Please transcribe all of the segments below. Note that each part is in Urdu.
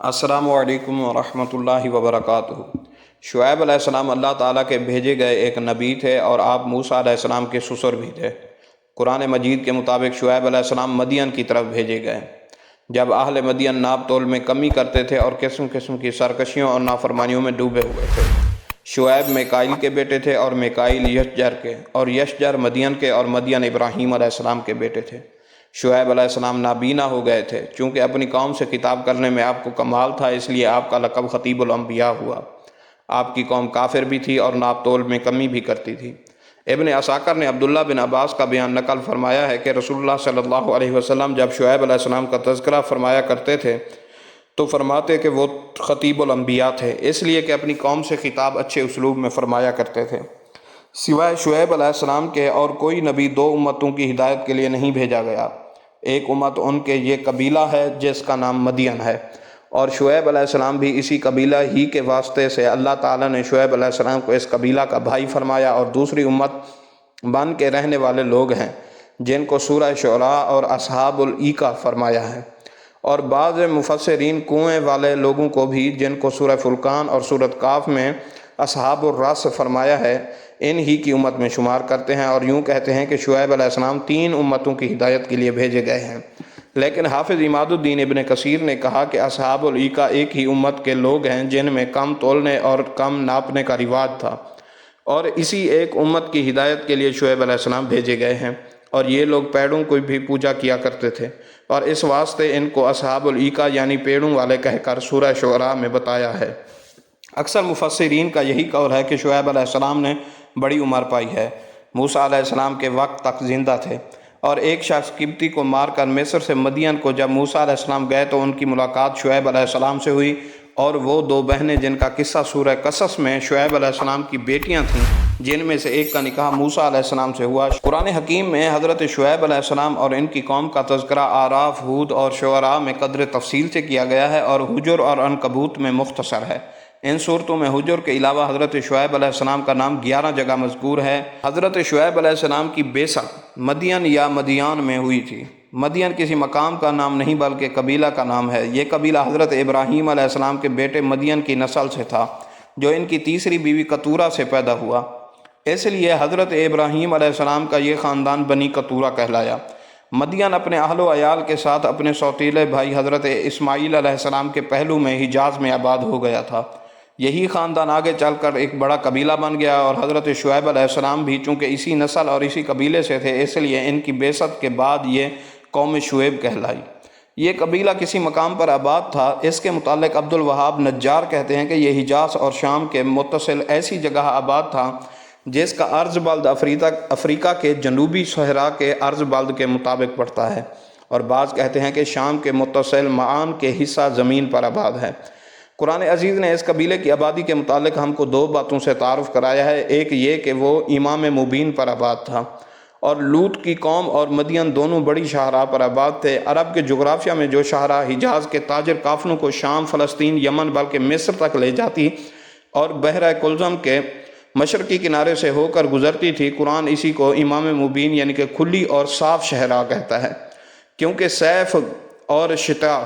السلام علیکم ورحمۃ اللہ وبرکاتہ۔ شعیب علیہ السلام اللہ تعالیٰ کے بھیجے گئے ایک نبی تھے اور آپ موسیٰ علیہ السلام کے سسر بھی تھے۔ قرآن مجید کے مطابق شعیب علیہ السلام مدین کی طرف بھیجے گئے جب اہل مدین ناپ تول میں کمی کرتے تھے اور قسم قسم کی سرکشیوں اور نافرمانیوں میں ڈوبے ہوئے تھے۔ شعیب میکائیل کے بیٹے تھے اور میکائیل یشجر کے، اور یشجر مدین کے، اور مدین ابراہیم علیہ السلام کے بیٹے تھے۔ شعیب علیہ السلام نابینا ہو گئے تھے، چونکہ اپنی قوم سے خطاب کرنے میں آپ کو کمال تھا، اس لیے آپ کا لقب خطیب الانبیاء ہوا۔ آپ کی قوم کافر بھی تھی اور ناپ تول میں کمی بھی کرتی تھی۔ ابن عساکر نے عبداللہ بن عباس کا بیان نقل فرمایا ہے کہ رسول اللہ صلی اللہ علیہ وسلم جب شعیب علیہ السلام کا تذکرہ فرمایا کرتے تھے تو فرماتے کہ وہ خطیب الانبیاء تھے، اس لیے کہ اپنی قوم سے خطاب اچھے اسلوب میں فرمایا کرتے تھے۔ سوائے شعیب علیہ السلام کے اور کوئی نبی دو امتوں کی ہدایت کے لیے نہیں بھیجا گیا۔ ایک امت ان کے یہ قبیلہ ہے جس کا نام مدین ہے، اور شعیب علیہ السلام بھی اسی قبیلہ ہی کے واسطے سے اللہ تعالیٰ نے شعیب علیہ السلام کو اس قبیلہ کا بھائی فرمایا، اور دوسری امت بن کے رہنے والے لوگ ہیں جن کو سورہ شعراء اور اصحاب الایکا فرمایا ہے، اور بعض مفسرین کنویں والے لوگوں کو بھی جن کو سورہ فرقان اور سورۃ کاف میں اصحاب الرس فرمایا ہے ان ہی کی امت میں شمار کرتے ہیں، اور یوں کہتے ہیں کہ شعیب علیہ السلام تین امتوں کی ہدایت کے لیے بھیجے گئے ہیں۔ لیکن حافظ عماد الدین ابن کثیر نے کہا کہ اصحاب الایکا ایک ہی امت کے لوگ ہیں جن میں کم تولنے اور کم ناپنے کا رواج تھا، اور اسی ایک امت کی ہدایت کے لیے شعیب علیہ السلام بھیجے گئے ہیں، اور یہ لوگ پیڑوں کو بھی پوجا کیا کرتے تھے، اور اس واسطے ان کو اصحاب الایکا یعنی پیڑوں والے کہہ کر سورہ شعراء میں بتایا ہے۔ اکثر مفسرین کا یہی قول ہے کہ شعیب علیہ السلام نے بڑی عمر پائی ہے، موسیٰ علیہ السلام کے وقت تک زندہ تھے، اور ایک شخص قبطی کو مار کر مصر سے مدین کو جب موسیٰ علیہ السلام گئے تو ان کی ملاقات شعیب علیہ السلام سے ہوئی، اور وہ دو بہنیں جن کا قصہ سورہ قصص میں شعیب علیہ السلام کی بیٹیاں تھیں، جن میں سے ایک کا نکاح موسیٰ علیہ السلام سے ہوا۔ قرآن حکیم میں حضرت شعیب علیہ السلام اور ان کی قوم کا تذکرہ اعراف، ہود اور شعراء میں قدر تفصیل سے کیا گیا ہے، اور حجر اور عنکبوت میں مختصر ہے۔ ان صورتوں میں حجر کے علاوہ حضرت شعیب علیہ السلام کا نام 11 جگہ مذکور ہے۔ حضرت شعیب علیہ السلام کی بعثت مدین یا مدیان میں ہوئی تھی۔ مدین کسی مقام کا نام نہیں بلکہ قبیلہ کا نام ہے۔ یہ قبیلہ حضرت ابراہیم علیہ السلام کے بیٹے مدین کی نسل سے تھا، جو ان کی تیسری بیوی کتورہ سے پیدا ہوا، اس لیے حضرت ابراہیم علیہ السلام کا یہ خاندان بنی کتورہ کہلایا۔ مدین اپنے اہل و عیال کے ساتھ اپنے سوتیلے بھائی حضرت اسماعیل علیہ السلام کے پہلو میں حجاز میں آباد ہو گیا تھا۔ یہی خاندان آگے چل کر ایک بڑا قبیلہ بن گیا، اور حضرت شعیب علیہ السلام بھی چونکہ اسی نسل اور اسی قبیلے سے تھے، اس لیے ان کی بعثت کے بعد یہ قوم شعیب کہلائی۔ یہ قبیلہ کسی مقام پر آباد تھا۔ اس کے متعلق عبد الوہاب نجار کہتے ہیں کہ یہ حجاز اور شام کے متصل ایسی جگہ آباد تھا جس کا عرض بلد افریقہ کے جنوبی صحرا کے عرض بلد کے مطابق پڑتا ہے، اور بعض کہتے ہیں کہ شام کے متصل معان کے حصہ زمین پر آباد ہے۔ قرآن عزیز نے اس قبیلے کی آبادی کے متعلق ہم کو دو باتوں سے تعارف کرایا ہے۔ ایک یہ کہ وہ امام مبین پر آباد تھا، اور لوط کی قوم اور مدین دونوں بڑی شاہراہ پر آباد تھے۔ عرب کے جغرافیہ میں جو شاہراہ حجاز کے تاجر قافلوں کو شام، فلسطین، یمن بلکہ مصر تک لے جاتی اور بحر کلزم کے مشرقی کنارے سے ہو کر گزرتی تھی، قرآن اسی کو امام مبین یعنی کہ کھلی اور صاف شاہراہ کہتا ہے، کیونکہ صیف اور شتاء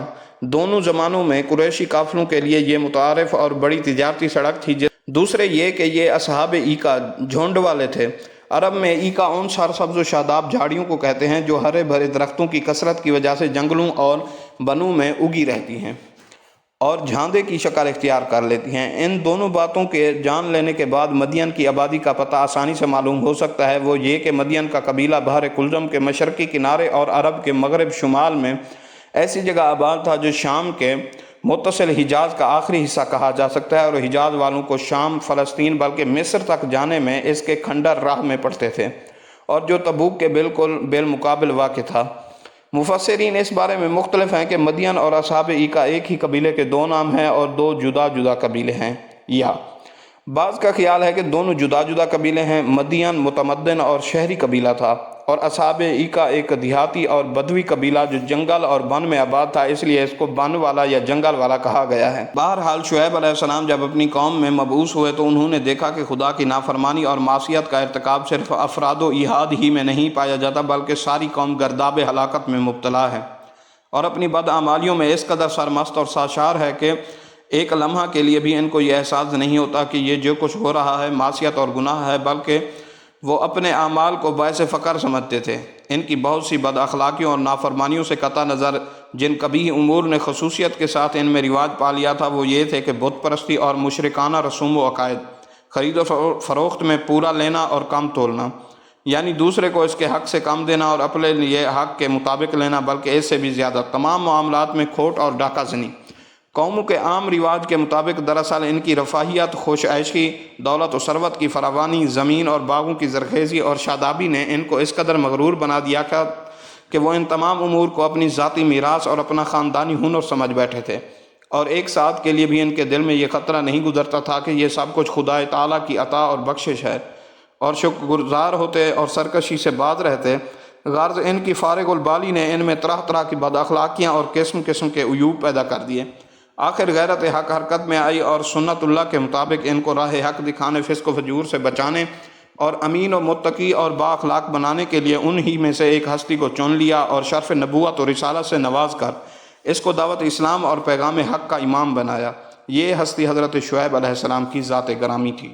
دونوں زمانوں میں قریشی قافلوں کے لیے یہ متعارف اور بڑی تجارتی سڑک تھی۔ دوسرے یہ کہ یہ اصحاب ایکا جھنڈ والے تھے۔ عرب میں ایکا ان سرسبز و شاداب جھاڑیوں کو کہتے ہیں جو ہرے بھرے درختوں کی کثرت کی وجہ سے جنگلوں اور بنوں میں اگی رہتی ہیں اور جھاندے کی شکل اختیار کر لیتی ہیں۔ ان دونوں باتوں کے جان لینے کے بعد مدین کی آبادی کا پتہ آسانی سے معلوم ہو سکتا ہے۔ وہ یہ کہ مدین کا قبیلہ بحر کلزم کے مشرقی کنارے اور عرب کے مغرب شمال میں ایسی جگہ آباد تھا جو شام کے متصل حجاز کا آخری حصہ کہا جا سکتا ہے، اور حجاز والوں کو شام، فلسطین بلکہ مصر تک جانے میں اس کے کھنڈر راہ میں پڑتے تھے، اور جو تبوک کے بالکل بالمقابل واقع تھا۔ مفسرین اس بارے میں مختلف ہیں کہ مدین اور اصحاب ایکا ایک ہی قبیلے کے دو نام ہیں اور دو جدا جدا قبیلے ہیں، یا بعض کا خیال ہے کہ دونوں جدا جدا قبیلے ہیں۔ مدین متمدن اور شہری قبیلہ تھا، اور اصحاب ایکا ایک دیہاتی اور بدوی قبیلہ جو جنگل اور بن میں آباد تھا، اس لیے اس کو بن والا یا جنگل والا کہا گیا ہے۔ بہرحال شعیب علیہ السلام جب اپنی قوم میں مبعوث ہوئے تو انہوں نے دیکھا کہ خدا کی نافرمانی اور معصیت کا ارتکاب صرف افراد و احاد ہی میں نہیں پایا جاتا بلکہ ساری قوم گرداب ہلاکت میں مبتلا ہے۔ اور اپنی بدعمالیوں میں اس قدر سرمست اور سرشار ہے کہ ایک لمحہ کے لیے بھی ان کو یہ احساس نہیں ہوتا کہ یہ جو کچھ ہو رہا ہے معصیت اور گناہ ہے، بلکہ وہ اپنے اعمال کو باعث فخر سمجھتے تھے۔ ان کی بہت سی بد اخلاقیوں اور نافرمانیوں سے قطع نظر جن قبیح امور نے خصوصیت کے ساتھ ان میں رواج پا لیا تھا وہ یہ تھے کہ بت پرستی اور مشرکانہ رسوم و عقائد، خرید و فروخت میں پورا لینا اور کم تولنا، یعنی دوسرے کو اس کے حق سے کم دینا اور اپنے لیے حق کے مطابق لینا، بلکہ اس سے بھی زیادہ تمام معاملات میں کھوٹ اور ڈاکہ زنی۔ قوموں کے عام رواج کے مطابق دراصل ان کی رفاہیت، خوش عیشی، دولت و ثروت کی فراوانی، زمین اور باغوں کی زرخیزی اور شادابی نے ان کو اس قدر مغرور بنا دیا کہ وہ ان تمام امور کو اپنی ذاتی میراث اور اپنا خاندانی ہنر سمجھ بیٹھے تھے، اور ایک ساتھ کے لیے بھی ان کے دل میں یہ خطرہ نہیں گزرتا تھا کہ یہ سب کچھ خدا تعالیٰ کی عطا اور بخشش ہے، اور شکر گزار ہوتے اور سرکشی سے باز رہتے۔ غرض ان کی فارغ البالی نے ان میں طرح طرح کی بد اخلاقیاں اور قسم قسم کے عیوب پیدا کر دیے۔ آخر غیرت حق حرکت میں آئی اور سنت اللہ کے مطابق ان کو راہ حق دکھانے، فسق و فجور سے بچانے اور امین و متقی اور با اخلاق بنانے کے لیے ان ہی میں سے ایک ہستی کو چن لیا اور شرف نبوت اور رسالت سے نواز کر اس کو دعوت اسلام اور پیغام حق کا امام بنایا۔ یہ ہستی حضرت شعیب علیہ السلام کی ذات گرامی تھی۔